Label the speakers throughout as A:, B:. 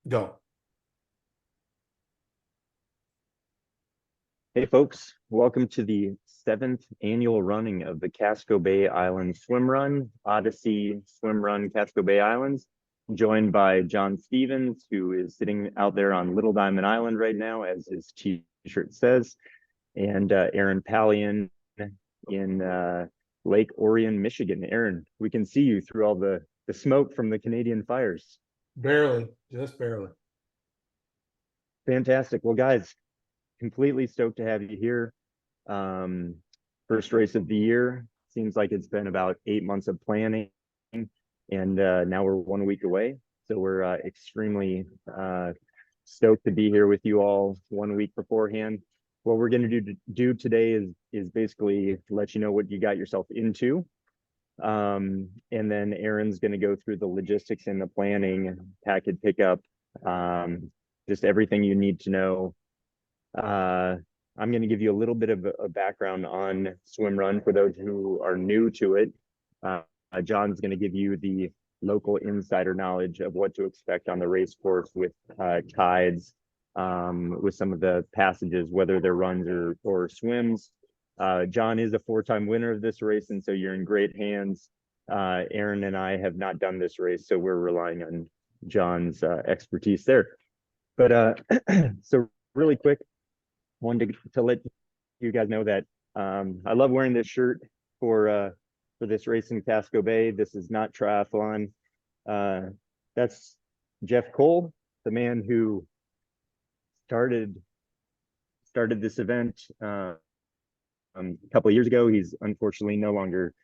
A: Go.
B: Hey folks, welcome to the seventh annual running of the Casco Bay Islands Swimrun, Odyssey Swimrun Casco Bay Islands, joined by John Stevens, who is sitting out there on Little Diamond Island right now, as his t-shirt says, and Aaron Pallion in Lake Orion, Michigan. Aaron, we can see you through all the smoke from the Canadian fires.
A: Barely, just barely.
B: Fantastic. Well, guys, completely stoked to have you here. Um, First race of the year. Seems like it's been about 8 months of planning, and now we're 1 week away. So we're extremely stoked to be here with you all 1 week beforehand. What we're going to do today is basically let you know what you got yourself into. And then Aaron's going to go through the logistics and the planning, packet pickup, just everything you need to know. I'm going to give you a little bit of a background on Swimrun for those who are new to it. John's going to give you the local insider knowledge of what to expect on the race course with tides, with some of the passages, whether they're runs or swims. John is a four-time winner of this race, and so you're in great hands. Aaron and I have not done this race, so we're relying on John's expertise there. But so really quick, wanted to let you guys know that I love wearing this shirt for this race in Casco Bay. This is not triathlon. That's Jeff Cole, the man who started this event a couple of years ago. He's unfortunately no longer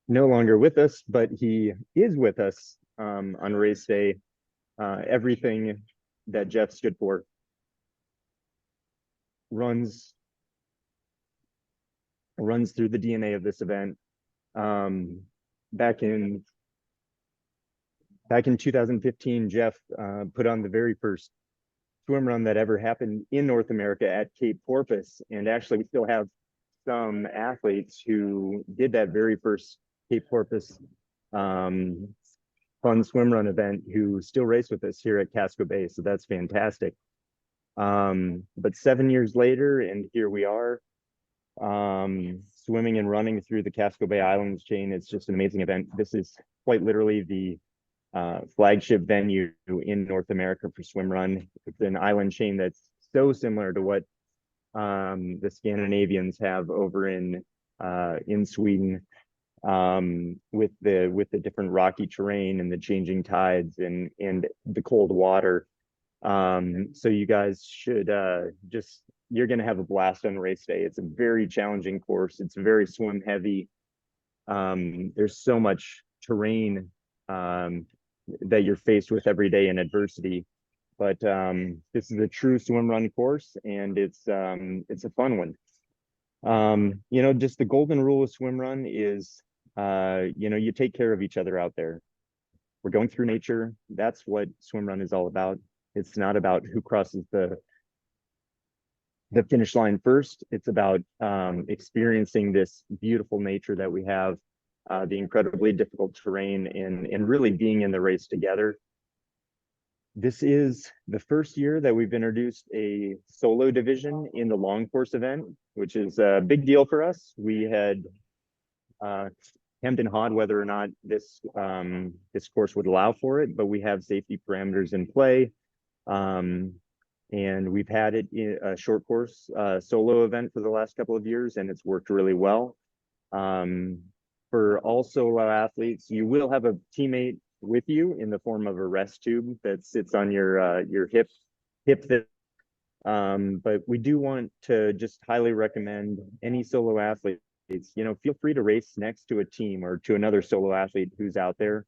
B: with us, but he is with us on race day. Everything that Jeff stood for runs through the DNA of this event. Back in 2015, Jeff put on the very first swim run that ever happened in North America at Cape Porpoise, and actually we still have some athletes who did that very first Cape Porpoise fun swim run event who still race with us here at Casco Bay. So that's fantastic. But 7 years later, and here we are, swimming and running through the Casco Bay Islands chain. It's just an amazing event. This is quite literally the flagship venue in North America for swim run. It's an island chain that's so similar to what the Scandinavians have over in Sweden, with the different rocky terrain and the changing tides and the cold water. So you guys should you're going to have a blast on race day. It's a very challenging course. It's very swim heavy. There's so much terrain that you're faced with every day in adversity. But this is a true swim run course, and it's a fun one. Just the golden rule of swim run is, you take care of each other out there. We're going through nature. That's what swim run is all about. It's not about who crosses the finish line first. It's about experiencing this beautiful nature that we have, the incredibly difficult terrain, and really being in the race together. This is the first year that we've introduced a solo division in the long course event, which is a big deal for us. We had hemmed and hawed whether or not this course would allow for it, but we have safety parameters in play. And we've had it in a short course solo event for the last couple of years, and it's worked really well. For all solo athletes, you will have a teammate with you in the form of a rest tube that sits on your hip. But we do want to just highly recommend any solo athletes, feel free to race next to a team or to another solo athlete who's out there.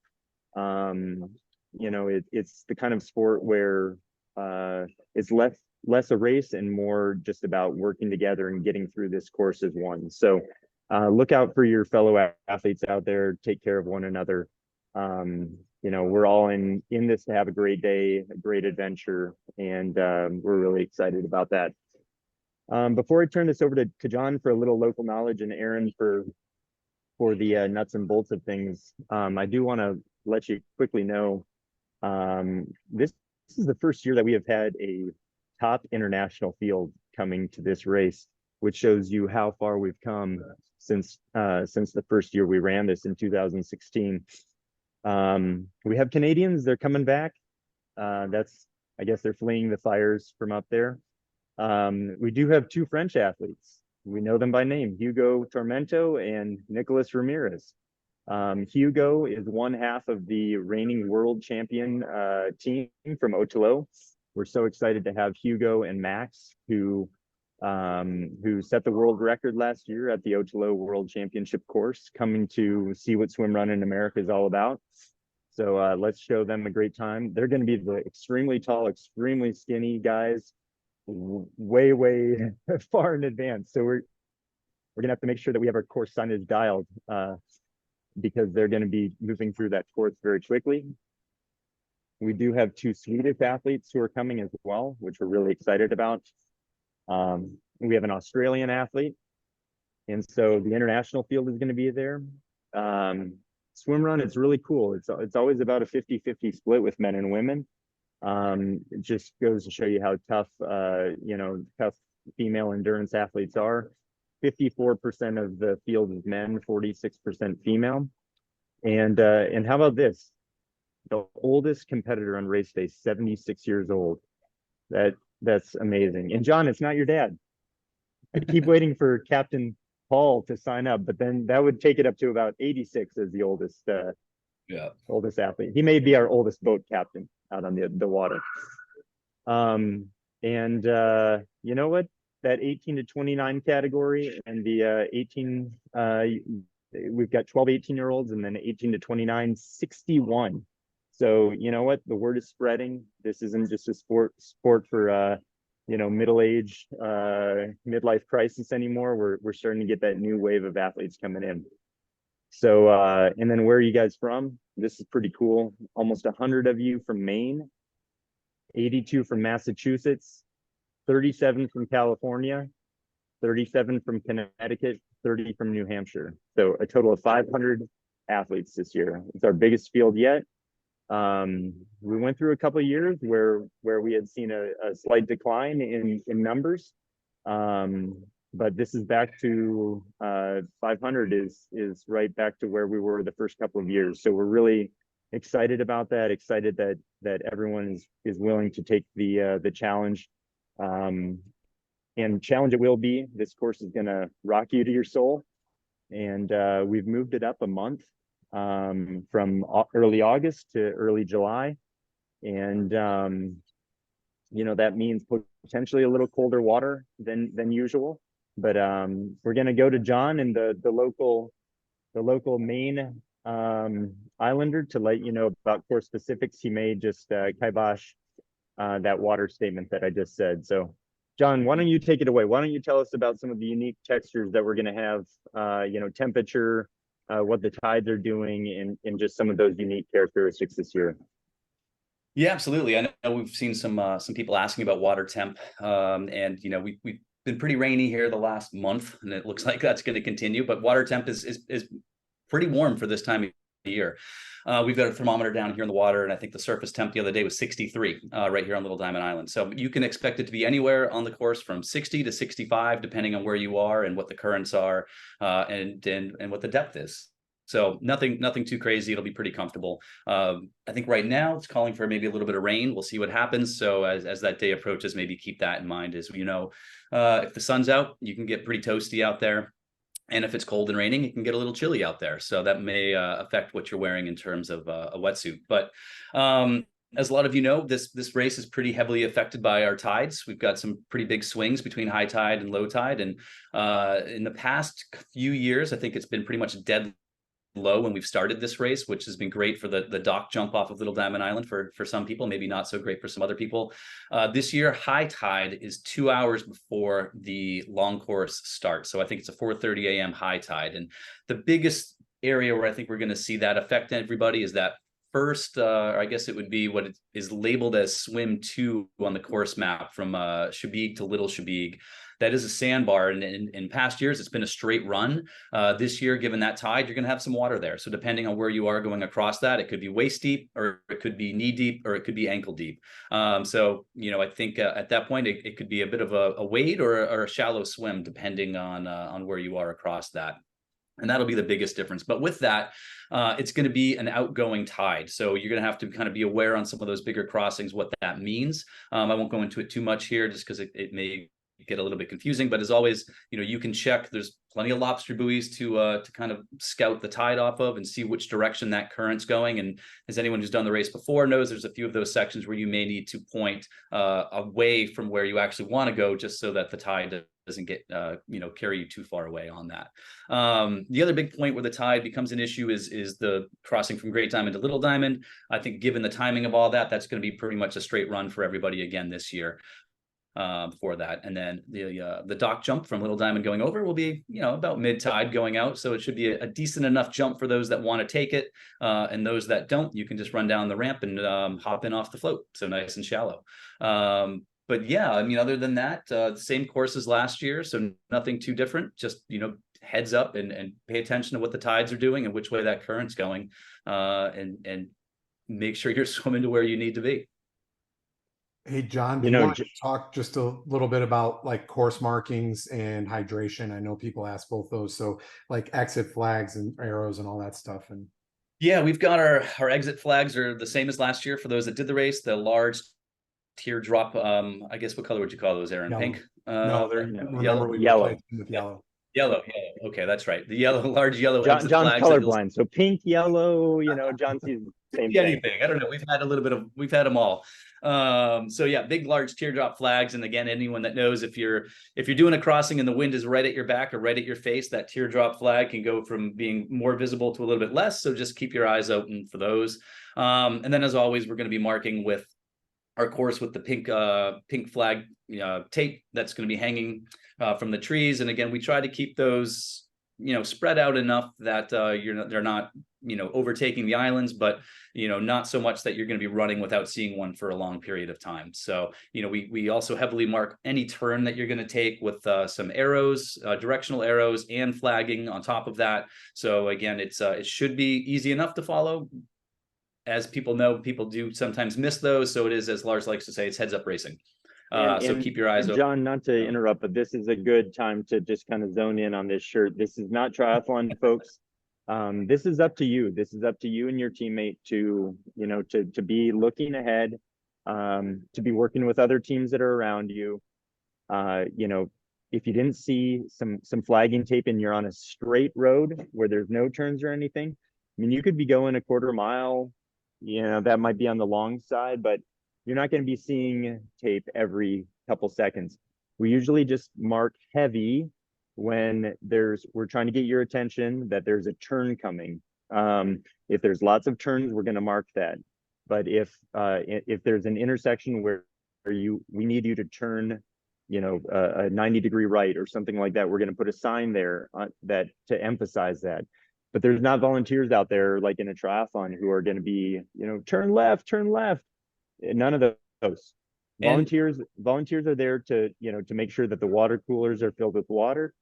B: It's the kind of sport where it's less a race and more just about working together and getting through this course as one. So look out for your fellow athletes out there. Take care of one another. We're all in this to have a great day, a great adventure, and we're really excited about that. Before I turn this over to John for a little local knowledge and Aaron for the nuts and bolts of things, I do want to let you quickly know, this is the first year that we have had a top international field coming to this race, which shows you how far we've come since the first year we ran this in 2016. We have Canadians, they're coming back. I guess they're fleeing the fires from up there. We do have two French athletes. We know them by name, Hugo Tormento and Nicolas Ramirez. Hugo is one half of the reigning world champion team from Otelo. We're so excited to have Hugo and Max, who set the world record last year at the Otelo World Championship course, coming to see what swim run in America is all about. So let's show them a great time. They're going to be the extremely tall, extremely skinny guys, way far in advance. So we're gonna have to make sure that we have our course signage dialed, because they're going to be moving through that course very quickly. We do have two Swedish athletes who are coming as well, which we're really excited about. We have an Australian athlete, and so the international field is going to be there. Swim run, it's really cool. It's always about a 50-50 split with men and women. It just goes to show you how tough, tough female endurance athletes are. 54% of the field is men, 46% female. And how about this? The oldest competitor on race day, 76 years old. That's amazing. And John, it's not your dad. I keep waiting for Captain Paul to sign up, but then that would take it up to about 86 as the oldest oldest athlete. He may be our oldest boat captain out on the water. You know what? That 18 to 29 category and the 18, we've got 12, 18-year-olds, and then 18 to 29, 61. So you know what? The word is spreading. This isn't just a sport for middle-aged, midlife crisis anymore. We're starting to get that new wave of athletes coming in. So and then where are you guys from? This is pretty cool. Almost 100 of you from Maine, 82 from Massachusetts, 37 from California, 37 from Connecticut, 30 from New Hampshire. So a total of 500 athletes this year. It's our biggest field yet. We went through a couple of years where we had seen a slight decline in numbers. But this is back to 500 is right back to where we were the first couple of years. So we're really excited about that, excited that everyone is willing to take the challenge. And challenge it will be. This course is going to rock you to your soul. And we've moved it up a month, from early August to early July. And that means potentially a little colder water than usual. But we're going to go to John and the local Maine Islander to let you know about course specifics. He may just kibosh that water statement that I just said. So John, why don't you take it away? Why don't you tell us about some of the unique textures that we're going to have, temperature, what the tides are doing, and just some of those unique characteristics this year.
C: Yeah, absolutely. I know we've seen some people asking about water temp, and we've been pretty rainy here the last month, and it looks like that's going to continue. But water temp is pretty warm for this time of year. We've got a thermometer down here in the water, and I think the surface temp the other day was 63 right here on Little Diamond Island. So you can expect it to be anywhere on the course from 60 to 65, depending on where you are and what the currents are, and what the depth is. So nothing too crazy. It'll be pretty comfortable. I think right now it's calling for maybe a little bit of rain. We'll see what happens. So as that day approaches, maybe keep that in mind. As if the sun's out, you can get pretty toasty out there. And if it's cold and raining, it can get a little chilly out there. So that may affect what you're wearing in terms of a wetsuit. But as a lot of you know, this race is pretty heavily affected by our tides. We've got some pretty big swings between high tide and low tide. And in the past few years, I think it's been pretty much dead low when we've started this race, which has been great for the dock jump off of Little Diamond Island for some people, maybe not so great for some other people. This year, high tide is 2 hours before the long course starts. So I think it's a 4:30 a.m. high tide. And the biggest area where I think we're going to see that affect everybody is that first, or I guess it would be what it is labeled as swim 2 on the course map from Shabig to Little Shabig. That is a sandbar, and in past years, it's been a straight run. This year, given that tide, you're going to have some water there. So depending on where you are going across that, it could be waist deep, or it could be knee deep, or it could be ankle deep. So, I think at that point, it could be a bit of a wade or a shallow swim, depending on where you are across that. And that'll be the biggest difference. But with that, it's going to be an outgoing tide. So you're going to have to kind of be aware on some of those bigger crossings, what that means. I won't go into it too much here just because it may get a little bit confusing, but as always, you can check. There's plenty of lobster buoys to kind of scout the tide off of and see which direction that current's going. And as anyone who's done the race before knows, there's a few of those sections where you may need to point away from where you actually want to go, just so that the tide doesn't get carry you too far away on that. The other big point where the tide becomes an issue is the crossing from Great Diamond to Little Diamond. I think given the timing of all that, that's going to be pretty much a straight run for everybody again this year. For that, and then the dock jump from Little Diamond going over will be about mid tide going out, so it should be a decent enough jump for those that want to take it, and those that don't, you can just run down the ramp and hop in off the float, so nice and shallow. But yeah, I mean, other than that, the same course as last year, so nothing too different. Just heads up and pay attention to what the tides are doing and which way that current's going, and make sure you're swimming to where you need to be.
A: Hey, John, do you want to talk just a little bit about like course markings and hydration? I know people ask both those. So like exit flags and arrows and all that stuff. And
C: yeah, we've got our exit flags are the same as last year for those that did the race. The large teardrop, I guess, what color would you call those, Aaron?
A: Yellow.
C: Pink?
A: No, they're
C: yellow.
B: Yellow.
A: With yellow.
C: Yellow. Okay, that's right. The large yellow.
B: John's colorblind, so pink, yellow. John sees the same thing.
C: Anything. I don't know. We've had them all. So yeah, big, large teardrop flags. And again, anyone that knows, if you're doing a crossing and the wind is right at your back or right at your face, that teardrop flag can go from being more visible to a little bit less. So just keep your eyes open for those. And then as always, we're going to be marking with our course with the pink flag tape that's going to be hanging from the trees. And again, we try to keep those spread out enough that they're not overtaking the islands, but not so much that you're going to be running without seeing one for a long period of time. So we also heavily mark any turn that you're going to take with some arrows, directional arrows, and flagging on top of that. So again, it should be easy enough to follow. As people know, people do sometimes miss those. So it is, as Lars likes to say, it's heads up racing. So keep your eyes open.
B: John, not to interrupt, but this is a good time to just kind of zone in on this shirt. This is not triathlon, folks. This is up to you. This is up to you and your teammate to be looking ahead, to be working with other teams that are around you. If you didn't see some flagging tape and you're on a straight road where there's no turns or anything, I mean, you could be going a quarter mile, that might be on the long side, but you're not going to be seeing tape every couple seconds. We usually just mark heavy when we're trying to get your attention that there's a turn coming. If there's lots of turns, we're going to mark that. But if there's an intersection where we need you to turn, a 90-degree right or something like that, we're going to put a sign there that to emphasize that. But there's not volunteers out there like in a triathlon who are going to be, turn left. None of those. Volunteers are there to make sure that the water coolers are filled with water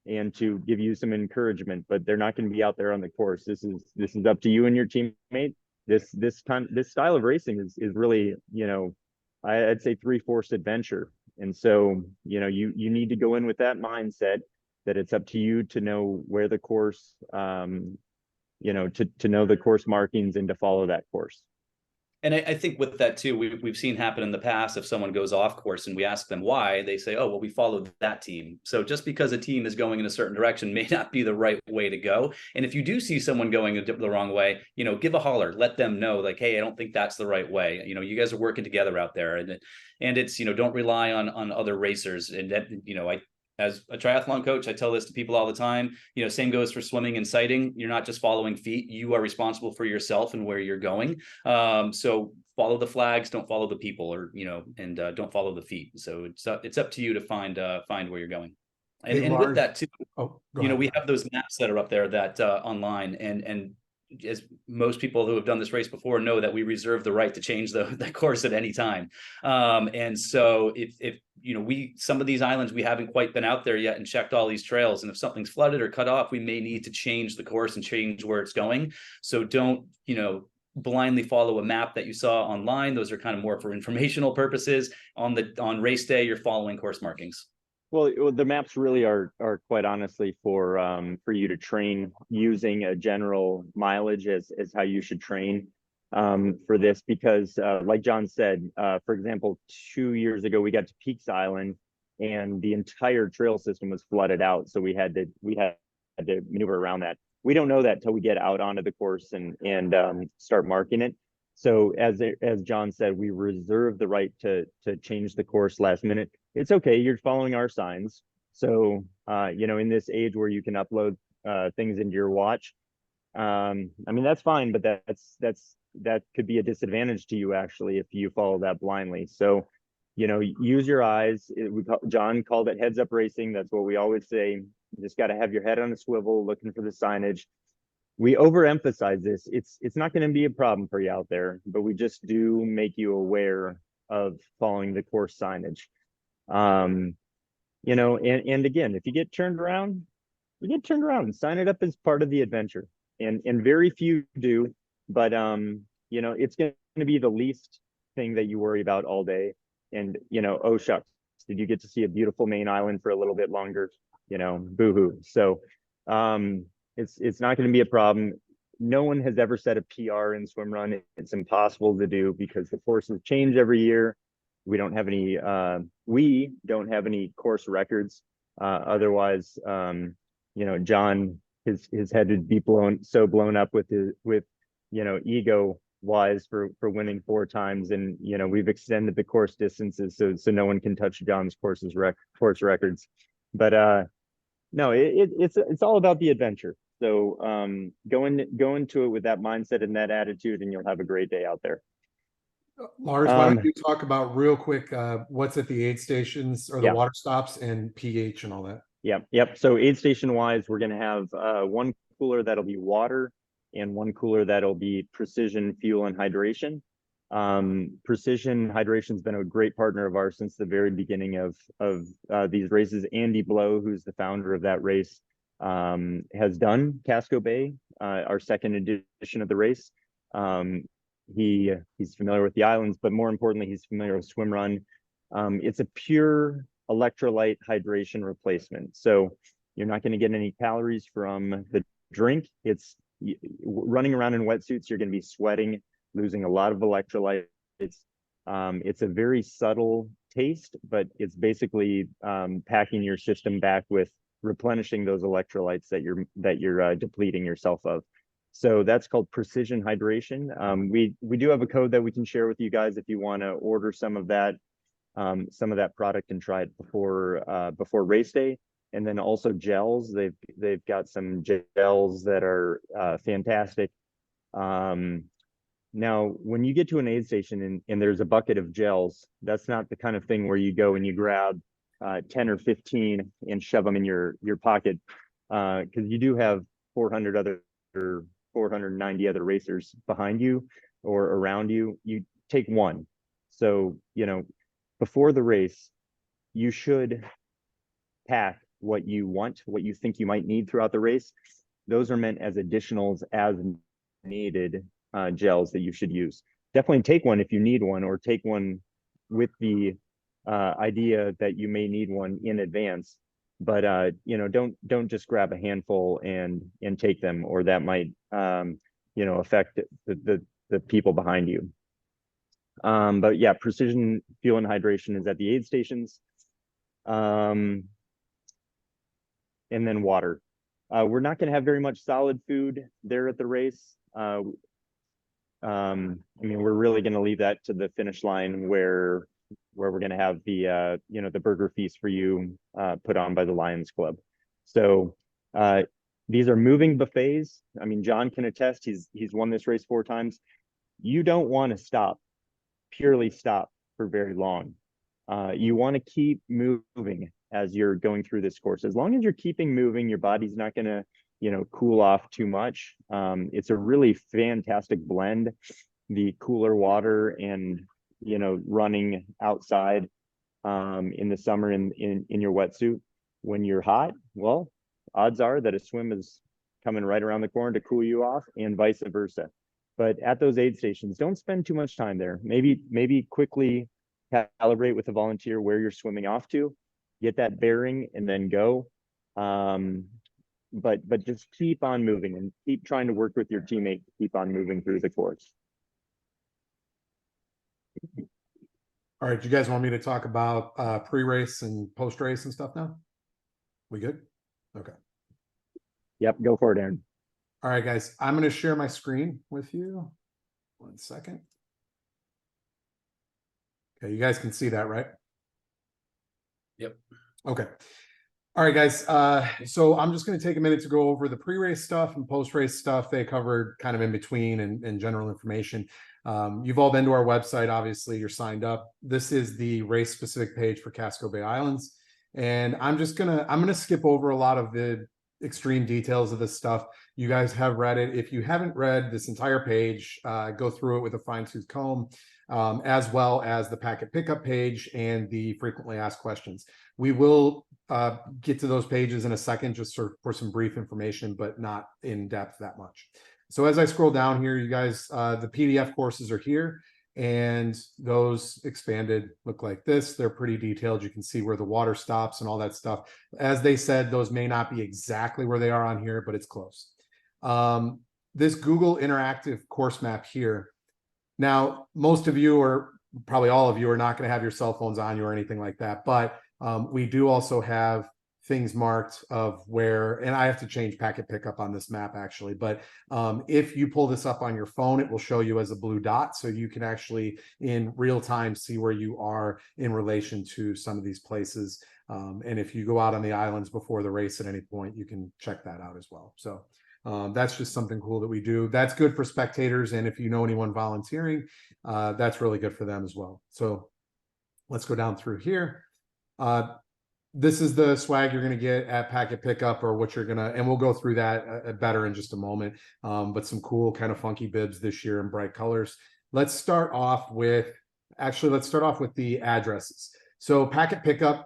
B: and to give you some encouragement, but they're not going to be out there on the course. This is up to you and your teammate. This style of racing is really, I'd say 3/4 adventure. And so, you need to go in with that mindset that it's up to you to know where the course, to know the course markings and to follow that course.
C: And I think with that too, we've seen happen in the past. If someone goes off course and we ask them why, they say, "Oh, well, we followed that team." So just because a team is going in a certain direction may not be the right way to go. And if you do see someone going the wrong way, give a holler, let them know, like, "Hey, I don't think that's the right way. You guys are working together out there." And it's don't rely on other racers. And that as a triathlon coach, I tell this to people all the time. Same goes for swimming and sighting. You're not just following feet. You are responsible for yourself and where you're going. So follow the flags, don't follow the people, or and don't follow the feet. So it's up to you to find where you're going. And with that too, we have those maps that are up there that online, and as most people who have done this race before know, that we reserve the right to change the course at any time. And so if some of these islands, we haven't quite been out there yet and checked all these trails, and if something's flooded or cut off, we may need to change the course and change where it's going. So don't blindly follow a map that you saw online. Those are kind of more for informational purposes. On race day, you're following course markings.
B: Well, the maps really are quite honestly for you to train using a general mileage as how you should train for this, because like John said, for example, 2 years ago we got to Peaks Island and the entire trail system was flooded out, so we had to maneuver around that. We don't know that till we get out onto the course and start marking it. So as John said, we reserve the right to change the course last minute. It's okay, you're following our signs. So in this age where you can upload things into your watch, I mean, that's fine, but that could be a disadvantage to you actually if you follow that blindly. So use your eyes. John called it heads up racing. That's what we always say. You just got to have your head on a swivel looking for the signage. We overemphasize this. It's not going to be a problem for you out there, but we just do make you aware of following the course signage. And again, if you get turned around, and sign it up as part of the adventure. And very few do, but it's going to be the least thing that you worry about all day. And oh shucks, did you get to see a beautiful main island for a little bit longer? Boo-hoo. So it's not going to be a problem. No one has ever set a PR in swimrun. It's impossible to do because the courses change every year. We don't have any course records. Otherwise, John, his head would be blown up with ego wise for winning 4 times, and we've extended the course distances so no one can touch John's course records. But no, it's all about the adventure. So go into it with that mindset and that attitude, and you'll have a great day out there.
A: Lars, why don't you talk about real quick what's at the aid stations or the water stops and pH and all that?
B: Yep. So aid station wise, we're going to have one cooler that'll be water and one cooler that'll be precision fuel and hydration. Precision Hydration has been a great partner of ours since the very beginning of these races. Andy Blow, who's the founder of that race, has done Casco Bay, our second edition of the race. He's familiar with the islands, but more importantly, he's familiar with swimrun. It's a pure electrolyte hydration replacement. So you're not going to get any calories from the drink. It's running around in wetsuits. You're going to be sweating, losing a lot of electrolytes. It's a very subtle taste, but it's basically packing your system back with replenishing those electrolytes that you're depleting yourself of. So that's called Precision Hydration. We do have a code that we can share with you guys if you want to order some of that product and try it before race day. And then also gels. They've got some gels that are fantastic. Now, when you get to an aid station and there's a bucket of gels, that's not the kind of thing where you go and you grab 10 or 15 and shove them in your pocket, because you do have 490 other racers behind you or around you. You take one. So, before the race, you should pack what you think you might need throughout the race. Those are meant as additionals as needed gels that you should use. Definitely take one if you need one, or take one with the idea that you may need one in advance. But don't just grab a handful and take them, or that might affect the people behind you. But yeah, Precision Fuel and Hydration is at the aid stations. And then water. We're not going to have very much solid food there at the race. We're really going to leave that to the finish line where we're going to have the the burger feast for you put on by the Lions Club. So these are moving buffets. I mean, John can attest. He's won this race 4 times. You don't want to purely stop for very long. You want to keep moving as you're going through this course. As long as you're keeping moving, your body's not going to cool off too much. It's a really fantastic blend, the cooler water and, running outside in the summer in your wetsuit. When you're hot, well, odds are that a swim is coming right around the corner to cool you off, and vice versa. But at those aid stations, don't spend too much time there. Maybe quickly calibrate with a volunteer where you're swimming off to, get that bearing, and then go. But just keep on moving and keep trying to work with your teammate to keep on moving through the course.
A: All right, do you guys want me to talk about pre-race and post-race and stuff now? We good? Okay.
B: Yep, go for it, Aaron.
A: All right, guys, I'm going to share my screen with you. 1 second. Okay, you guys can see that, right?
C: Yep.
A: Okay. All right, guys. So I'm just going to take a minute to go over the pre-race stuff and post-race stuff. They covered kind of in between and general information. You've all been to our website. Obviously, you're signed up. This is the race-specific page for Casco Bay Islands. And I'm going to skip over a lot of the extreme details of this stuff. You guys have read it. If you haven't read this entire page, go through it with a fine-tooth comb, as well as the packet pickup page and the frequently asked questions. We will get to those pages in a second, just for some brief information, but not in depth that much. So as I scroll down here, you guys, the PDF courses are here, and those expanded look like this. They're pretty detailed. You can see where the water stops and all that stuff. As they said, those may not be exactly where they are on here, but it's close. This Google interactive course map here. Now, most of you, or probably all of you, are not going to have your cell phones on you or anything like that, but we do also have things marked of where, and I have to change packet pickup on this map actually, but if you pull this up on your phone, it will show you as a blue dot, so you can actually in real time see where you are in relation to some of these places. And if you go out on the islands before the race at any point, you can check that out as well. So that's just something cool that we do. That's good for spectators, and if you know anyone volunteering, that's really good for them as well. So let's go down through here. This is the swag you're going to get at packet pickup, or what you're going to, and we'll go through that better in just a moment. But some cool kind of funky bibs this year in bright colors. Let's start off with the addresses. So packet pickup,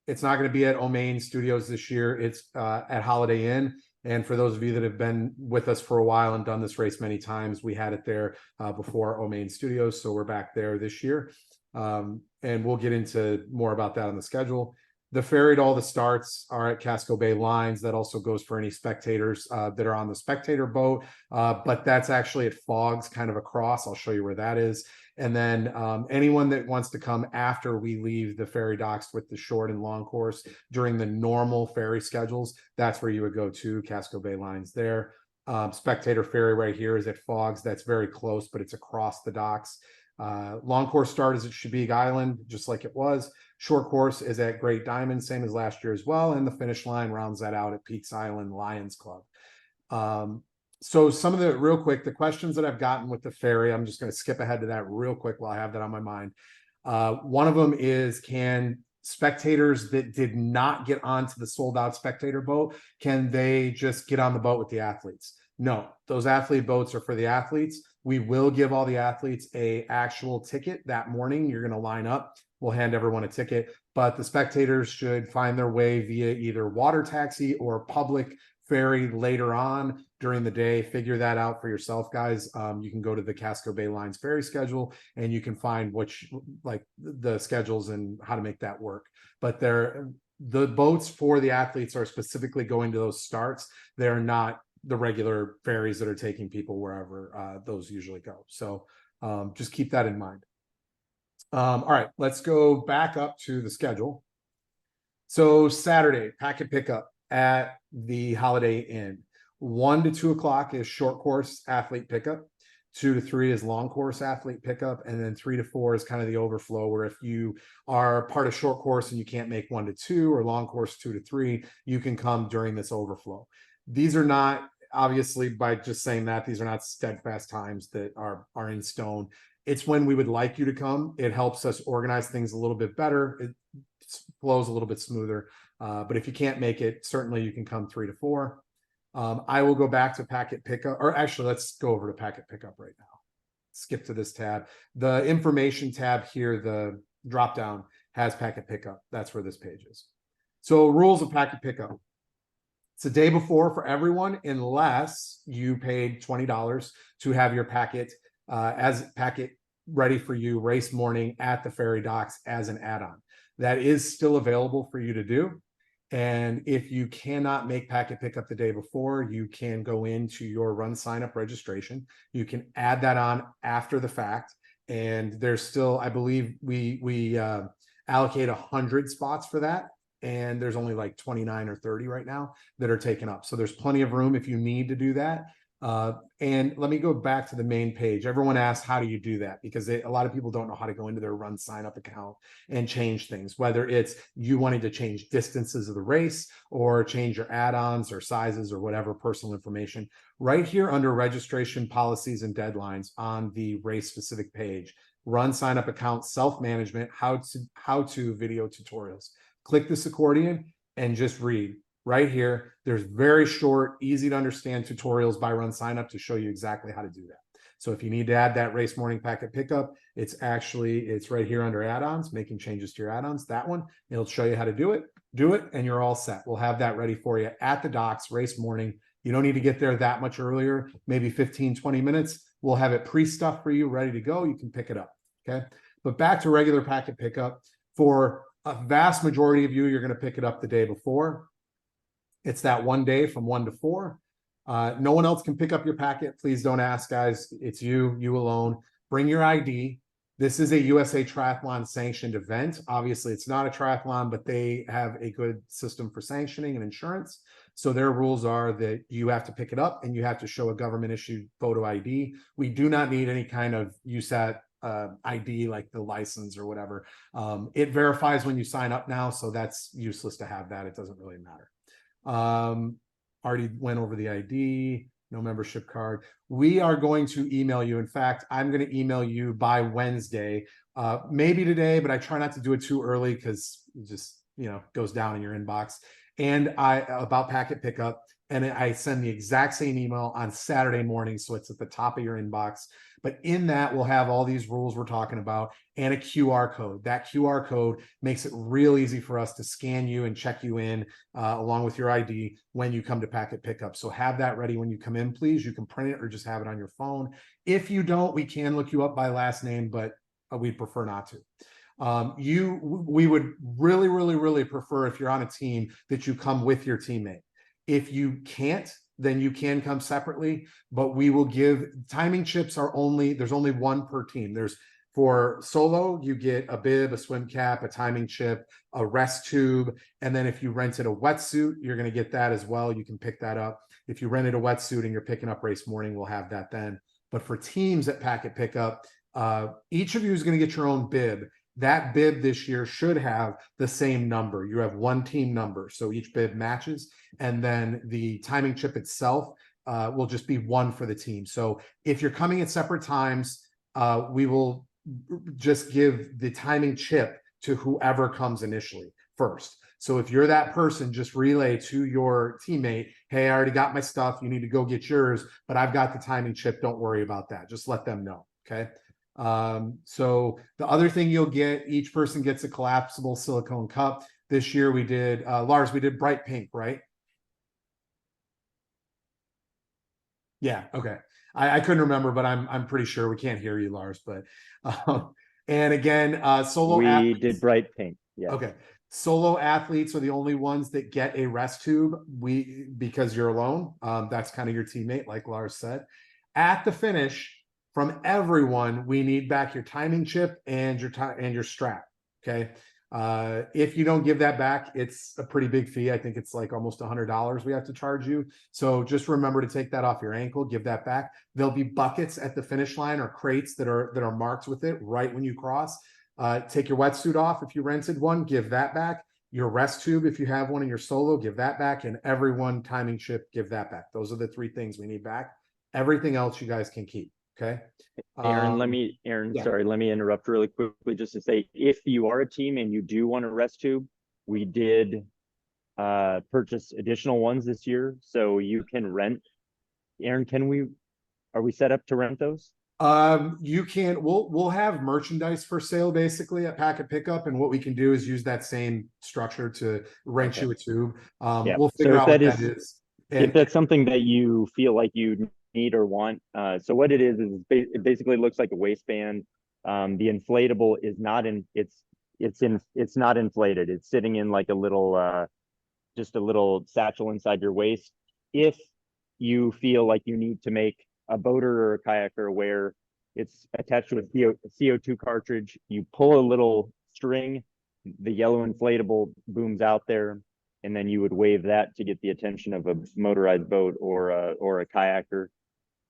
A: it's not going to be at Omain Studios this year. It's at Holiday Inn. And for those of you that have been with us for a while and done this race many times, we had it there before Omain Studios. So we're back there this year. And we'll get into more about that on the schedule. The ferry to all the starts are at Casco Bay Lines. That also goes for any spectators that are on the spectator boat, but that's actually at Fogs, kind of across. I'll show you where that is. And then anyone that wants to come after we leave the ferry docks with the short and long course during the normal ferry schedules, that's where you would go to, Casco Bay Lines there. Spectator ferry right here is at Fogs. That's very close, but it's across the docks. Long course start is at Chebeague Island, just like it was. Short course is at Great Diamond, same as last year as well. And the finish line rounds that out at Peaks Island Lions Club. So some of the, real quick, the questions that I've gotten with the ferry, I'm just going to skip ahead to that real quick while I have that on my mind. One of them is, can spectators that did not get onto the sold out spectator boat, can they just get on the boat with the athletes? No, those athlete boats are for the athletes. We will give all the athletes a actual ticket that morning. You're going to line up. We'll hand everyone a ticket, but the spectators should find their way via either water taxi or public ferry later on during the day. Figure that out for yourself, guys. You can go to the Casco Bay Lines ferry schedule and you can find which, like the schedules and how to make that work. But the boats for the athletes are specifically going to those starts. They're not the regular ferries that are taking people wherever those usually go. So just keep that in mind. All right, let's go back up to the schedule. So Saturday, packet pickup at the Holiday Inn. 1 to 2 o'clock is short course athlete pickup. 2 to 3 is long course athlete pickup. And then 3 to 4 is kind of the overflow, where if you are part of short course and you can't make 1 to 2 or long course 2 to 3, you can come during this overflow. These are not, obviously, by just saying that, these are not steadfast times that are in stone. It's when we would like you to come. It helps us organize things a little bit better. It flows a little bit smoother. But if you can't make it, certainly you can come 3 to 4. I will go back to packet pickup, or actually let's go over to packet pickup right now. Skip to this tab. The information tab here, the drop down has packet pickup. That's where this page is. So rules of packet pickup. It's the day before for everyone, unless you paid $20 to have your packet as packet ready for you race morning at the ferry docks as an add-on. That is still available for you to do. And if you cannot make packet pickup the day before, you can go into your run sign up registration. You can add that on after the fact. And there's still, I believe we allocate 100 spots for that. And there's only like 29 or 30 right now that are taken up. So there's plenty of room if you need to do that. And let me go back to the main page. Everyone asks, how do you do that? Because a lot of people don't know how to go into their run sign up account and change things, whether it's you wanting to change distances of the race or change your add-ons or sizes or whatever personal information. Right here under registration policies and deadlines on the race specific page, run sign up account, self-management, how to video tutorials. Click this accordion and just read. Right here, there's very short, easy to understand tutorials by run sign up to show you exactly how to do that. So if you need to add that race morning packet pickup, it's right here under add-ons, making changes to your add-ons, that one, it'll show you how to do it, and you're all set. We'll have that ready for you at the docks race morning. You don't need to get there that much earlier, maybe 15, 20 minutes. We'll have it pre-stuffed for you, ready to go. You can pick it up, okay? But back to regular packet pickup. For a vast majority of you, you're gonna pick it up the day before. It's that one day from 1 to 4. No one else can pick up your packet. Please don't ask, guys. It's you alone. Bring your ID. This is a USA Triathlon sanctioned event. Obviously, it's not a triathlon, but they have a good system for sanctioning and insurance. So their rules are that you have to pick it up and you have to show a government issued photo ID. We do not need any kind of USAT ID like the license or whatever. It verifies when you sign up now, so that's useless to have that. It doesn't really matter. Already went over the ID, no membership card. We are going to email you. In fact, I'm going to email you by Wednesday, maybe today, but I try not to do it too early because it just, goes down in your inbox. And about packet pickup, and I send the exact same email on Saturday morning, so it's at the top of your inbox. But in that, we'll have all these rules we're talking about and a QR code. That QR code makes it real easy for us to scan you and check you in along with your ID when you come to packet pickup. So have that ready when you come in, please. You can print it or just have it on your phone. If you don't, we can look you up by last name, but we'd prefer not to. We would really, really, really prefer, if you're on a team, that you come with your teammate. If you can't, then you can come separately, but we will give timing chips there's only one per team. For solo, you get a bib, a swim cap, a timing chip, a rest tube. And then if you rented a wetsuit, you're going to get that as well. You can pick that up. If you rented a wetsuit and you're picking up race morning, we'll have that then. But for teams at packet pickup, each of you is going to get your own bib. That bib this year should have the same number. You have one team number, so each bib matches. And then the timing chip itself will just be one for the team. So if you're coming at separate times, we will just give the timing chip to whoever comes initially first. So if you're that person, just relay to your teammate, hey, I already got my stuff. You need to go get yours, but I've got the timing chip. Don't worry about that. Just let them know, okay? So the other thing you'll get, each person gets a collapsible silicone cup. This year we did, Lars, we did bright pink, right? Yeah, okay. I couldn't remember, but I'm pretty sure. We can't hear you, Lars, but and again, solo
B: we did bright pink. Yeah.
A: Okay. Solo athletes are the only ones that get a rest tube. Because you're alone. That's kind of your teammate, like Lars said. At the finish, from everyone, we need back your timing chip and your strap. Okay. If you don't give that back, it's a pretty big fee. I think it's like almost $100 we have to charge you. So just remember to take that off your ankle, give that back. There'll be buckets at the finish line or crates that are marked with it right when you cross. Take your wetsuit off if you rented one, give that back. Your rest tube, if you have one in your solo, give that back. And everyone timing chip, give that back. Those are the three things we need back. Everything else you guys can keep. Okay.
B: Aaron, sorry, let me interrupt really quickly just to say, if you are a team and you do want a rest tube, we did purchase additional ones this year, so you can rent. Aaron, are we set up to rent those?
A: You can, we'll have merchandise for sale basically at Packet Pickup, and what we can do is use that same structure to rent
B: Okay.
A: you a tube.
B: Yeah.
A: We'll
B: So
A: figure
B: if
A: out
B: that
A: what that
B: is,
A: is.
B: if
A: And
B: that's something that you feel like you need or want, so what it is it basically looks like a waistband. The inflatable is not it's not inflated. It's sitting in like a little just a little satchel inside your waist. If you feel like you need to make a boater or a kayaker aware, it's attached to a CO2 cartridge. You pull a little string, the yellow inflatable booms out there, and then you would wave that to get the attention of a motorized boat or a kayaker.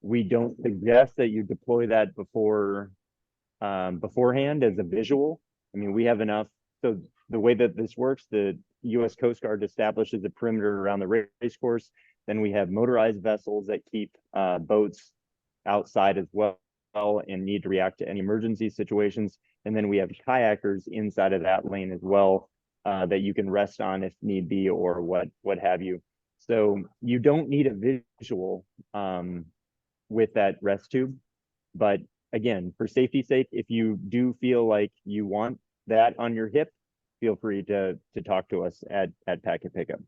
B: We don't suggest that you deploy that beforehand as a visual. I mean, we have enough. So the way that this works, the U.S. Coast Guard establishes a perimeter around the race course. Then we have motorized vessels that keep boats outside as well and need to react to any emergency situations. And then we have kayakers inside of that lane as well that you can rest on if need be, or what have you. So you don't need a visual with that rest tube, but again, for safety's sake, if you do feel like you want that on your hip, feel free to talk to us at Packet Pickup.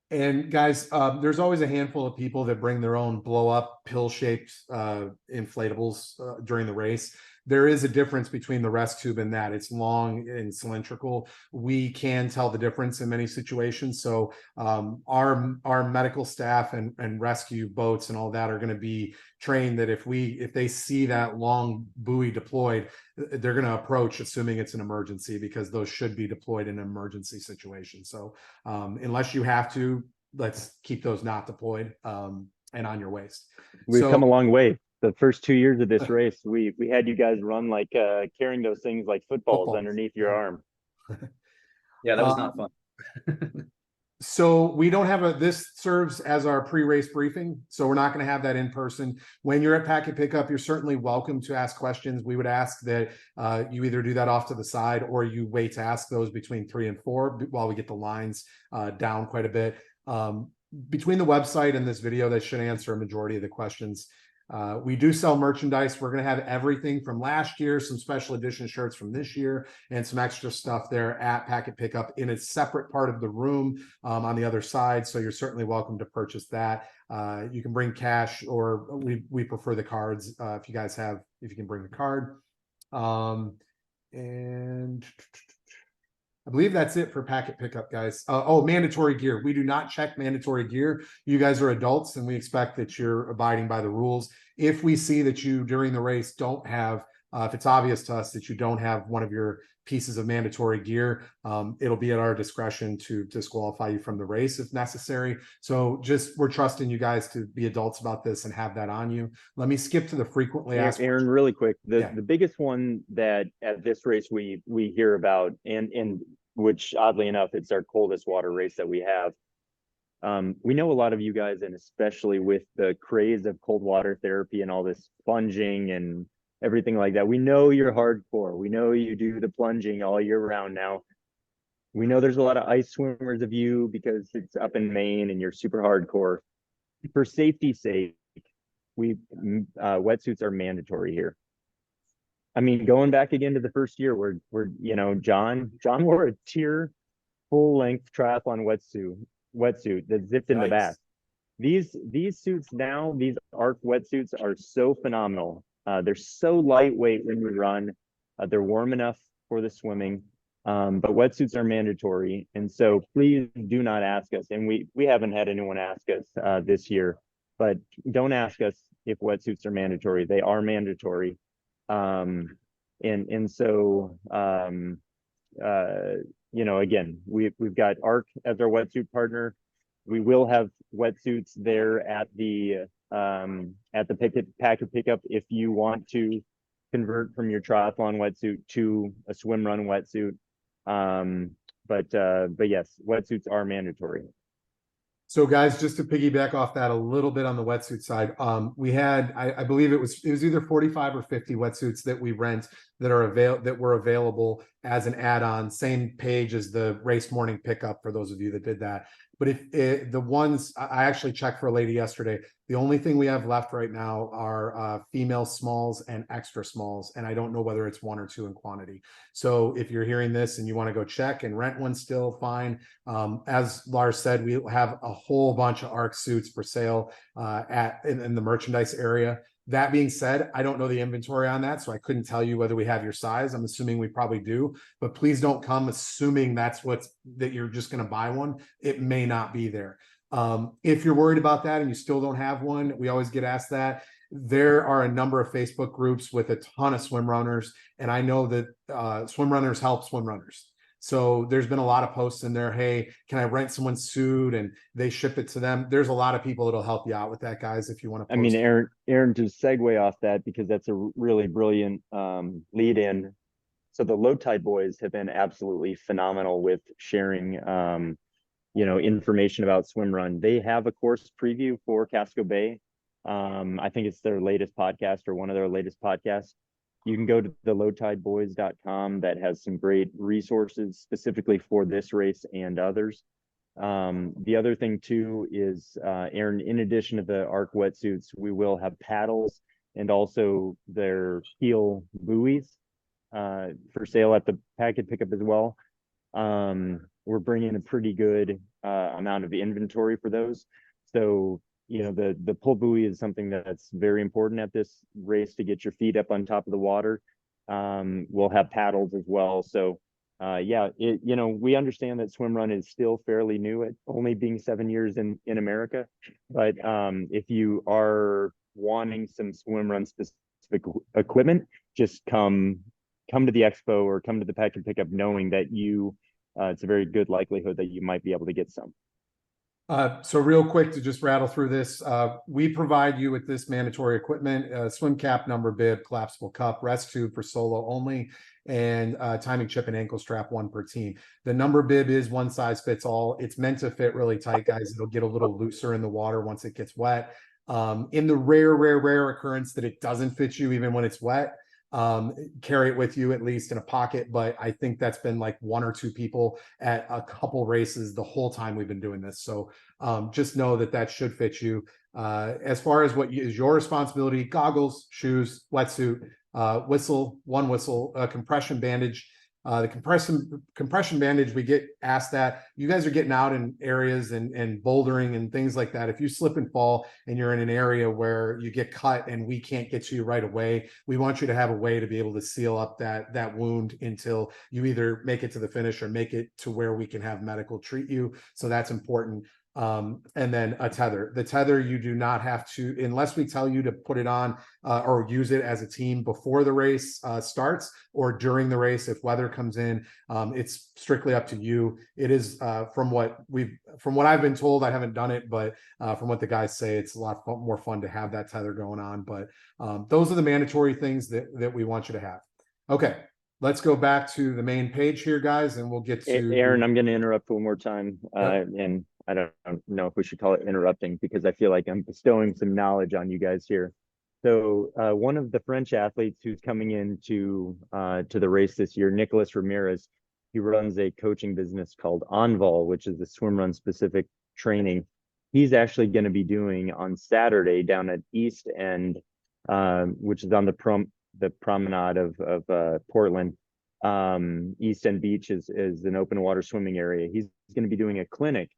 A: And guys, there's always a handful of people that bring their own blow up pill-shaped inflatables during the race. There is a difference between the rest tube and that. It's long and cylindrical. We can tell the difference in many situations. So our medical staff and rescue boats and all that are going to be trained that if they see that long buoy deployed, they're going to approach assuming it's an emergency, because those should be deployed in an emergency situation. So unless you have to, let's keep those not deployed and on your waist.
B: We've come a long way. The first 2 years of this race, we had you guys run like carrying those things like footballs underneath your arm.
C: Yeah, that was not fun.
A: So we don't have this serves as our pre-race briefing. So we're not going to have that in person. When you're at Packet Pickup, you're certainly welcome to ask questions. We would ask that you either do that off to the side, or you wait to ask those between 3 and 4 while we get the lines down quite a bit. Between the website and this video, that should answer a majority of the questions. We do sell merchandise. We're going to have everything from last year, some special edition shirts from this year, and some extra stuff there at Packet Pickup in a separate part of the room on the other side. So you're certainly welcome to purchase that. You can bring cash, or we prefer the cards if you can bring the card. And I believe that's it for Packet Pickup, guys. Mandatory gear. We do not check mandatory gear. You guys are adults, and we expect that you're abiding by the rules. If we see that you during the race don't have, if it's obvious to us that you don't have one of your pieces of mandatory gear, it'll be at our discretion to disqualify you from the race if necessary. So we're trusting you guys to be adults about this and have that on you. Let me skip to the frequently asked.
B: Aaron, really quick, the biggest one that at this race we hear about, and which oddly enough, it's our coldest water race that we have. We know a lot of you guys, and especially with the craze of cold water therapy and all this plunging and everything like that, we know you're hardcore. We know you do the plunging all year round now. We know there's a lot of ice swimmers of you because it's up in Maine and you're super hardcore. For safety's sake, wetsuits are mandatory here. I mean, going back again to the first year where John wore a tier full length triathlon wetsuit that zipped in the back. These suits now, these ARC wetsuits are so phenomenal. They're so lightweight when you run. They're warm enough for the swimming, but wetsuits are mandatory. And so please do not ask us. And we haven't had anyone ask us this year, but don't ask us if wetsuits are mandatory. They are mandatory. Again, we've got ARC as our wetsuit partner. We will have wetsuits there at the Packet Pickup if you want to convert from your triathlon wetsuit to a swim run wetsuit. But yes, wetsuits are mandatory.
A: So guys, just to piggyback off that a little bit on the wetsuit side, we had, I believe it was either 45 or 50 wetsuits that we rent that were available as an add-on, same page as the race morning pickup for those of you that did that. But if the ones I actually checked for a lady yesterday, the only thing we have left right now are female smalls and extra smalls, and I don't know whether it's one or two in quantity. So if you're hearing this and you want to go check and rent one, still fine. As Lars said, we have a whole bunch of ARC suits for sale in the merchandise area. That being said, I don't know the inventory on that, so I couldn't tell you whether we have your size. I'm assuming we probably do, but please don't come assuming that you're just going to buy one. It may not be there. If you're worried about that and you still don't have one, we always get asked that. There are a number of Facebook groups with a ton of swim runners, and I know that swim runners help swim runners. So there's been a lot of posts in there. Hey, can I rent someone's suit and they ship it to them? There's a lot of people that'll help you out with that, guys. If you want to.
B: I mean, Aaron, to segue off that, because that's a really brilliant lead in. So the Low Tide boys have been absolutely phenomenal with sharing, information about Swimrun. They have a course preview for Casco Bay. I think it's their latest podcast or one of their latest podcasts. You can go to the lowtideboys.com that has some great resources specifically for this race and others. The other thing too is, Aaron, in addition to the ARC wetsuits, we will have paddles and also their heel buoys for sale at the packet pickup as well. We're bringing a pretty good amount of inventory for those. So the pull buoy is something that's very important at this race to get your feet up on top of the water. We'll have paddles as well. So we understand that Swimrun is still fairly new at only being 7 years in America. But if you are wanting some Swimrun specific equipment, just come to the expo or come to the pack and pickup knowing that it's a very good likelihood that you might be able to get some.
A: So real quick to just rattle through this, we provide you with this mandatory equipment, swim cap, number bib, collapsible cup, rest tube for solo only, and timing chip and ankle strap, one per team. The number bib is one size fits all. It's meant to fit really tight, guys. It'll get a little looser in the water once it gets wet. In the rare occurrence that it doesn't fit you even when it's wet, carry it with you at least in a pocket. But I think that's been like one or two people at a couple races the whole time we've been doing this. So just know that should fit you. As far as what is your responsibility: goggles, shoes, wetsuit, one whistle, compression bandage. The compression bandage, we get asked that. You guys are getting out in areas and bouldering and things like that. If you slip and fall and you're in an area where you get cut and we can't get to you right away, we want you to have a way to be able to seal up that wound until you either make it to the finish or make it to where we can have medical treat you. So that's important. And then a tether. The tether, you do not have to, unless we tell you to put it on or use it as a team before the race starts or during the race. If weather comes in, it's strictly up to you. It is from what I've been told. I haven't done it, but from what the guys say, it's a lot more fun to have that tether going on. But those are the mandatory things that we want you to have. Okay. Let's go back to the main page here, guys, and we'll get to
B: Aaron. I'm going to interrupt one more time, and I don't know if we should call it interrupting because I feel like I'm bestowing some knowledge on you guys here. So one of the French athletes who's coming into to the race this year, Nicolas Ramirez, he runs a coaching business called Envol, which is a swimrun specific training. He's actually going to be doing on Saturday down at East End, which is on the promenade of Portland. East End Beach is an open water swimming area. He's going to be doing a clinic.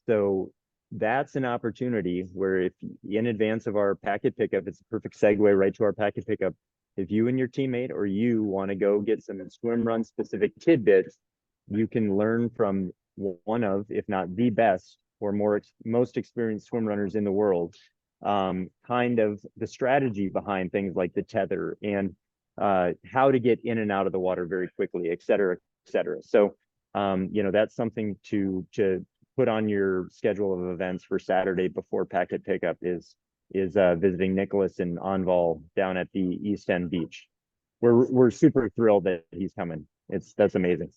B: So that's an opportunity where if in advance of our packet pickup, it's a perfect segue right to our packet pickup. If you and your teammate or you want to go get some Swimrun specific tidbits, you can learn from one of, if not the best or most experienced swim runners in the world, kind of the strategy behind things like the tether and how to get in and out of the water very quickly, et cetera, et cetera. So, that's something to put on your schedule of events for Saturday before packet pickup is visiting Nicholas and Envol down at the East End Beach. We're super thrilled that he's coming. That's amazing.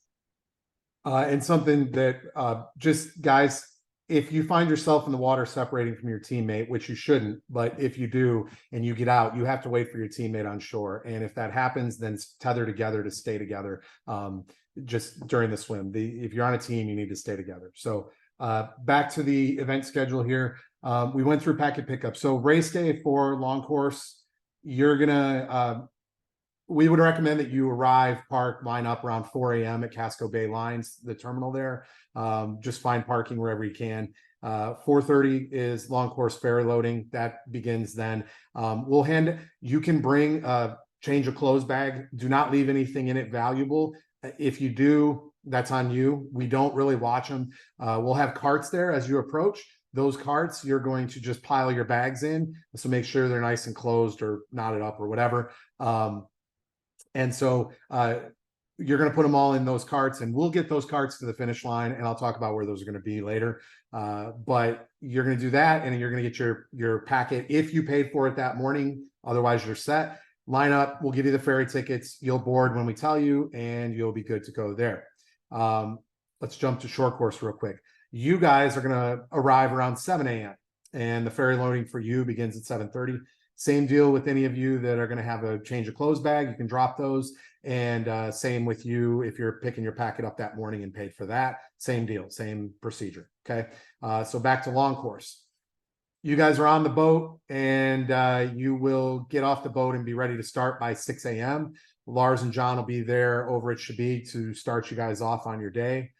A: And something that just guys, if you find yourself in the water separating from your teammate, which you shouldn't, but if you do and you get out, you have to wait for your teammate on shore. And if that happens, then tether together to stay together just during the swim. If you're on a team, you need to stay together. So back to the event schedule here. We went through packet pickup. So race day for long course, you're gonna we would recommend that you arrive, park, line up around 4 a.m. at Casco Bay Lines, the terminal there. Just find parking wherever you can. 4:30 is long course ferry loading. That begins then. You can bring a change of clothes bag. Do not leave anything in it valuable. If you do, that's on you. We don't really watch them. We'll have carts there as you approach. Those carts, you're going to just pile your bags in. So make sure they're nice and closed or knotted up or whatever. And so you're going to put them all in those carts, and we'll get those carts to the finish line, and I'll talk about where those are going to be later. But you're going to do that, and you're going to get your packet if you paid for it that morning. Otherwise, you're set. Line up. We'll give you the ferry tickets. You'll board when we tell you, and you'll be good to go there. Let's jump to short course real quick. You guys are going to arrive around 7 a.m. and the ferry loading for you begins at 7:30. Same deal with any of you that are going to have a change of clothes bag. You can drop those. And same with you if you're picking your packet up that morning and paid for that. Same deal, same procedure. Okay. So back to long course. You guys are on the boat, and you will get off the boat and be ready to start by 6 a.m. Lars and John will be there over at Shabik to start you guys off on your day.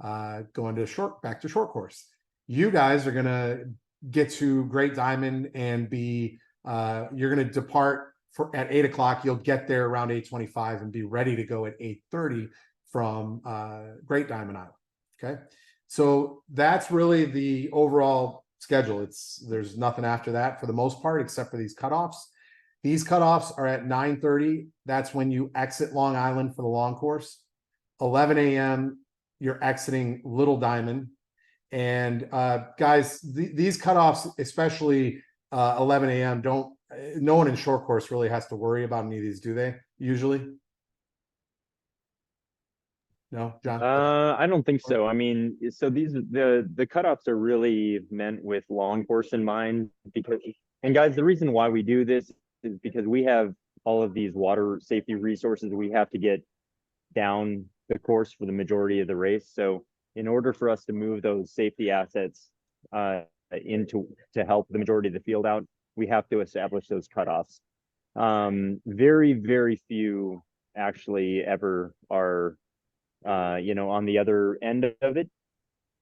A: Going to back to short course. You guys are going to get to Great Diamond and be you're going to depart at 8 o'clock. You'll get there around 8:25 and be ready to go at 8:30 from Great Diamond Island. Okay. So that's really the overall schedule. There's nothing after that for the most part, except for these cutoffs. These cutoffs are at 9:30. That's when you exit Long Island for the long course. 11 a.m. you're exiting Little Diamond. And guys, these cutoffs, especially 11 a.m. No one in short course really has to worry about any of these, do they? Usually? No, John?
B: I don't think so. I mean, so the cutoffs are really meant with long course in mind and guys, the reason why we do this is because we have all of these water safety resources we have to get down the course for the majority of the race. So in order for us to move those safety assets to help the majority of the field out, we have to establish those cutoffs. Very, very few actually ever are, on the other end of it.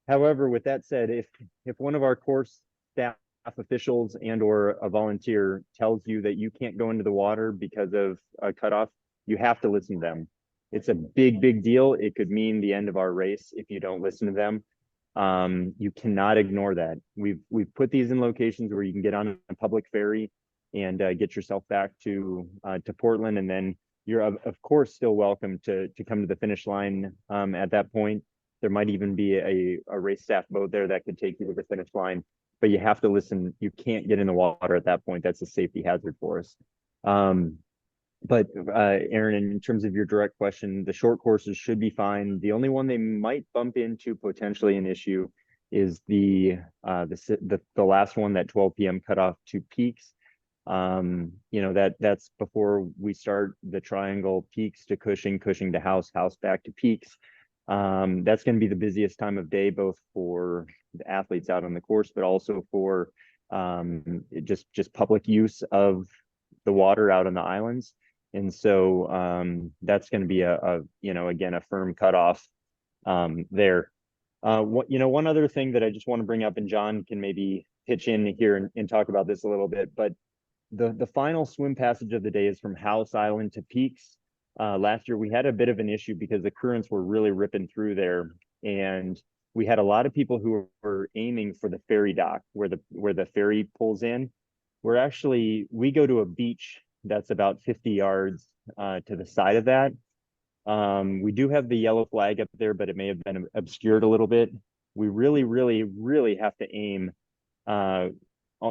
B: However, with that said, if one of our course staff officials and or a volunteer tells you that you can't go into the water because of a cutoff, you have to listen to them. It's a big, big deal. It could mean the end of our race if you don't listen to them. You cannot ignore that. We've put these in locations where you can get on a public ferry and get yourself back to Portland, and then you're of course still welcome to come to the finish line. At that point, there might even be a race staff boat there that could take you to the finish line, but you have to listen. You can't get in the water at that point. That's a safety hazard for us. But Aaron, in terms of your direct question, the short courses should be fine. The only one they might bump into potentially an issue is the last one, that 12 p.m. cutoff to Peaks. That's before we start the triangle, Peaks to Cushing, Cushing to House, House back to Peaks. That's going to be the busiest time of day, both for the athletes out on the course, but also for just public use of the water out on the islands. And so that's going to be again, a firm cutoff there. One other thing that I just want to bring up, and John can maybe pitch in here and talk about this a little bit, but the final swim passage of the day is from House Island to Peaks. Last year we had a bit of an issue because the currents were really ripping through there, and we had a lot of people who were aiming for the ferry dock where the ferry pulls in. We go to a beach that's about 50 yards to the side of that. We do have the yellow flag up there, but it may have been obscured a little bit. We really, really, really have to aim.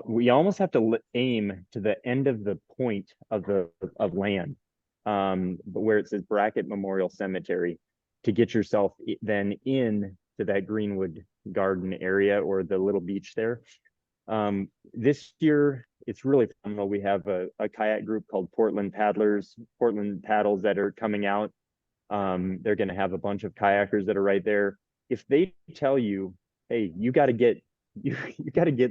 B: We almost have to aim to the end of the point of land, but where it says Brackett Memorial Cemetery, to get yourself then in to that Greenwood garden area or the little beach there. This year, it's really phenomenal. We have a kayak group called Portland Paddlers, Portland Paddles, that are coming out. They're going to have a bunch of kayakers that are right there. If they tell you, hey, you got to get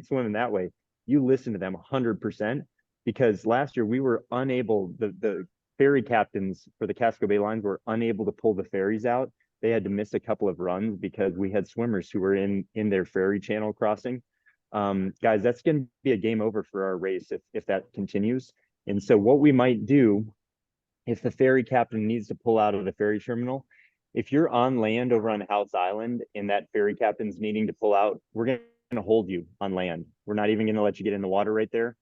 B: swimming that way, you listen to them 100%, because last year we were unable, the ferry captains for the Casco Bay lines were unable to pull the ferries out. They had to miss a couple of runs because we had swimmers who were in their ferry channel crossing. Guys, that's going to be a game over for our race if that continues. And so what we might do, if the ferry captain needs to pull out of the ferry terminal, if you're on land over on House Island and that ferry captain's needing to pull out, we're going to hold you on land. We're not even going to let you get in the water right there.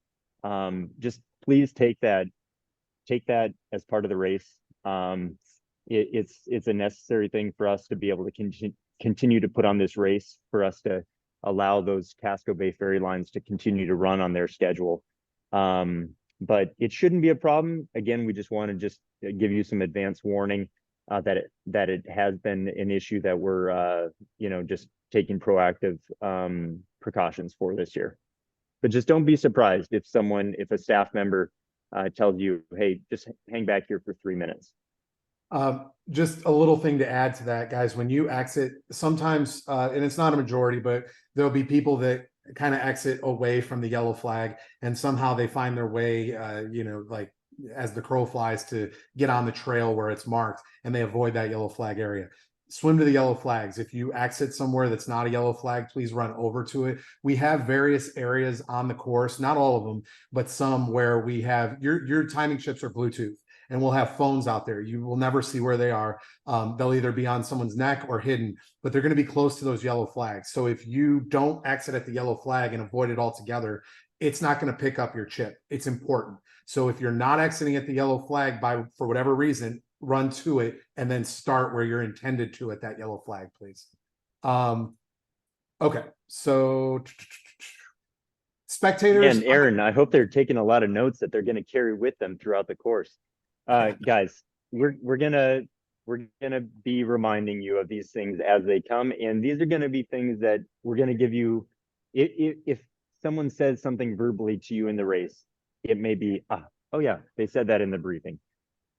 B: Just please take that as part of the race. It's a necessary thing for us to be able to continue to put on this race, for us to allow those Casco Bay ferry lines to continue to run on their schedule. But it shouldn't be a problem. Again, we just want to give you some advance warning that it has been an issue that we're just taking proactive precautions for this year. But just don't be surprised if a staff member tells you, hey, just hang back here for 3 minutes.
A: Just a little thing to add to that, guys. When you exit, sometimes, and it's not a majority, but there'll be people that kind of exit away from the yellow flag, and somehow they find their way, like as the crow flies, to get on the trail where it's marked, and they avoid that yellow flag area. Swim to the yellow flags. If you exit somewhere that's not a yellow flag, please run over to it. We have various areas on the course, not all of them, but some, where we have your timing chips are Bluetooth, and we'll have phones out there. You will never see where they are. They'll either be on someone's neck or hidden, but they're going to be close to those yellow flags. So if you don't exit at the yellow flag and avoid it altogether, it's not going to pick up your chip. It's important. So if you're not exiting at the yellow flag for whatever reason, run to it and then start where you're intended to at that yellow flag, please. Okay, so spectators.
B: And Aaron, I hope they're taking a lot of notes that they're going to carry with them throughout the course. Guys, we're gonna be reminding you of these things as they come, and these are going to be things that we're going to give you. If someone says something verbally to you in the race, it may be, oh yeah, they said that in the briefing.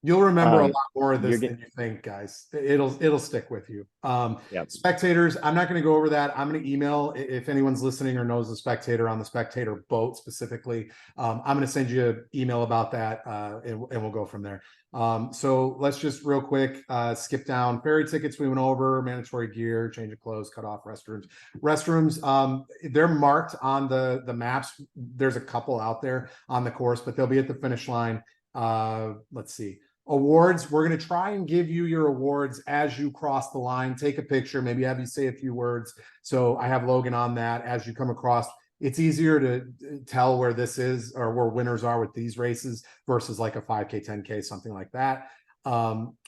A: You'll remember a lot more of this than you think, guys. It'll stick with you.
B: Yep.
A: Spectators, I'm not going to go over that. I'm going to email, if anyone's listening or knows a spectator on the spectator boat specifically. I'm going to send you an email about that, and we'll go from there. So let's just real quick skip down. Ferry tickets we went over, mandatory gear, change of clothes, cut off restrooms. Restrooms, they're marked on the maps. There's a couple out there on the course, but they'll be at the finish line. Let's see. Awards, we're going to try and give you your awards as you cross the line. Take a picture, maybe have you say a few words. So I have Logan on that as you come across. It's easier to tell where this is, or where winners are with these races versus like a 5K, 10K, something like that.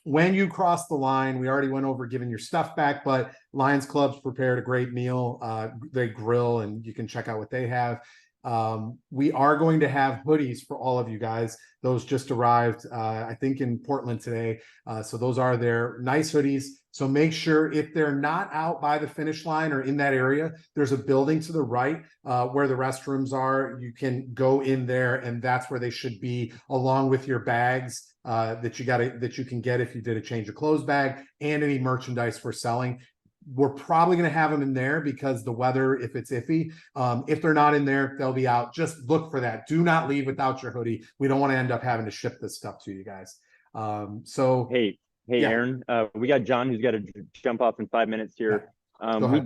A: When you cross the line, we already went over giving your stuff back, but Lions Club's prepared a great meal. They grill, and you can check out what they have. We are going to have hoodies for all of you guys. Those just arrived, I think, in Portland today. So those are there. Nice hoodies. So make sure, if they're not out by the finish line or in that area, there's a building to the right where the restrooms are. You can go in there, and that's where they should be, along with your bags that you can get if you did a change of clothes bag, and any merchandise we're selling. We're probably going to have them in there because the weather, if it's iffy, if they're not in there, they'll be out. Just look for that. Do not leave without your hoodie. We don't want to end up having to ship this stuff to you guys.
B: Hey, yeah. Aaron, we got John who's got to jump off in 5 minutes here. We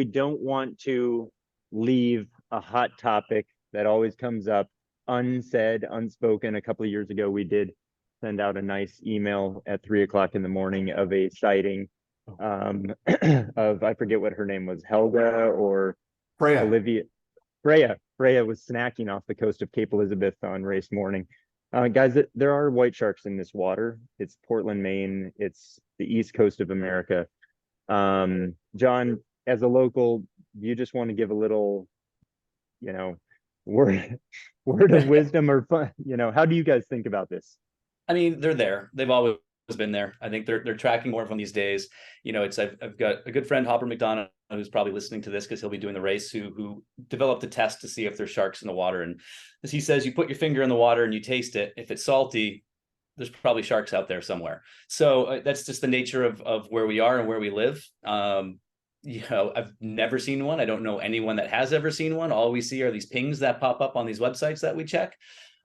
B: don't want to leave a hot topic that always comes up unsaid, unspoken. A couple of years ago, we did send out a nice email at 3 o'clock in the morning of a sighting of, I forget what her name was, Helga or
A: Freya.
B: Olivia. Freya was snacking off the coast of Cape Elizabeth on race morning. Guys, there are white sharks in this water. It's Portland, Maine. It's the east coast of America. John, as a local, you just want to give a little, word of wisdom or fun, how do you guys think about this?
C: I mean, they're there. They've always been there. I think they're tracking more from these days. You know, I've got a good friend, Hopper McDonough, who's probably listening to this because he'll be doing the race, who developed a test to see if there's sharks in the water. And as he says, you put your finger in the water and you taste it. If it's salty, there's probably sharks out there somewhere. So that's just the nature of where we are and where we live. You know, I've never seen one. I don't know anyone that has ever seen one. All we see are these pings that pop up on these websites that we check.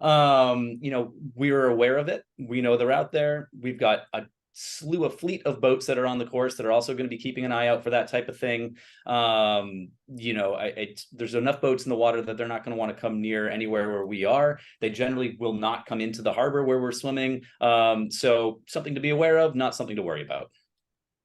C: You know, we were aware of it. We know they're out there. We've got a fleet of boats that are on the course that are also going to be keeping an eye out for that type of thing. You know, there's enough boats in the water that they're not going to want to come near anywhere where we are. They generally will not come into the harbor where we're swimming. So something to be aware of, not something to worry about.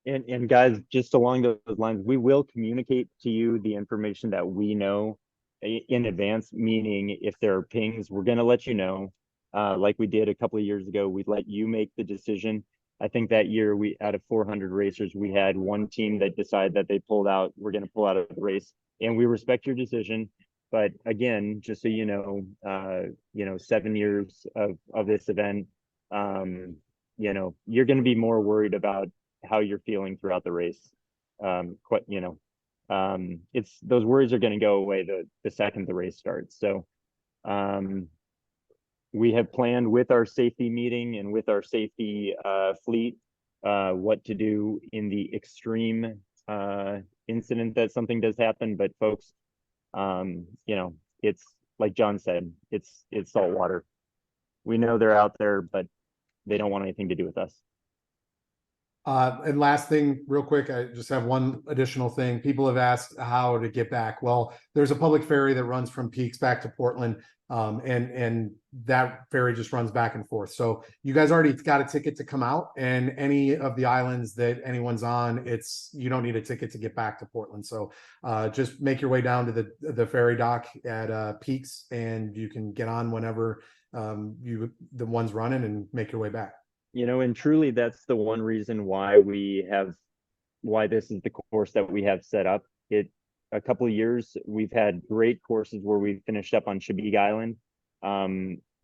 B: And guys, just along those lines, we will communicate to you the information that we know in advance, meaning if there are pings, we're going to let you know. Like we did a couple of years ago, we'd let you make the decision. I think that year, out of 400 racers, we had one team that decided that they pulled out. We're going to pull out of the race, and we respect your decision. But again, just so you know, 7 years of this event, you know, you're going to be more worried about how you're feeling throughout the race. It's those worries are going to go away the second the race starts. So we have planned with our safety meeting and with our safety fleet what to do in the extreme incident that something does happen. But folks, you know, it's like John said, it's salt water. We know they're out there, but they don't want anything to do with us.
A: And last thing, real quick, I just have one additional thing. People have asked how to get back. Well, there's a public ferry that runs from Peaks back to Portland, and that ferry just runs back and forth. So you guys already got a ticket to come out, and any of the islands that anyone's on, you don't need a ticket to get back to Portland. So just make your way down to the ferry dock at Peaks, and you can get on whenever the one's running and make your way back.
B: You know, and truly that's the one reason why this is the course that we have set up. A couple of years, we've had great courses where we finished up on Chebeague Island.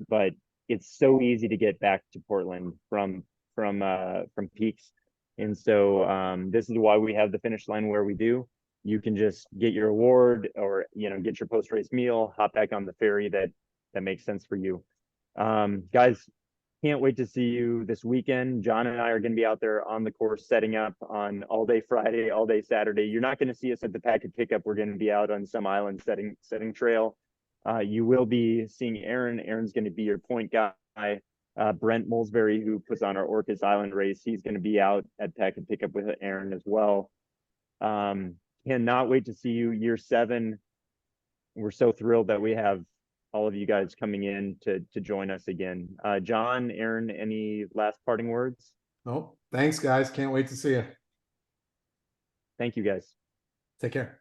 B: But it's so easy to get back to Portland from Peaks. And so this is why we have the finish line where we do. You can just get your award or, you know, get your post-race meal, hop back on the ferry that makes sense for you. Guys, can't wait to see you this weekend. John and I are going to be out there on the course setting up on all day Friday, all day Saturday. You're not going to see us at the packet pickup. We're going to be out on some island setting trail. You will be seeing Aaron. Aaron's going to be your point guy. Brent Molesbury, who puts on our Orcas Island race, he's going to be out at packet pickup with Aaron as well. Cannot wait to see you year 7. We're so thrilled that we have all of you guys coming in to join us again. John, Aaron, any last parting words?
A: Oh, thanks, guys. Can't wait to see you.
B: Thank you, guys.
A: Take care.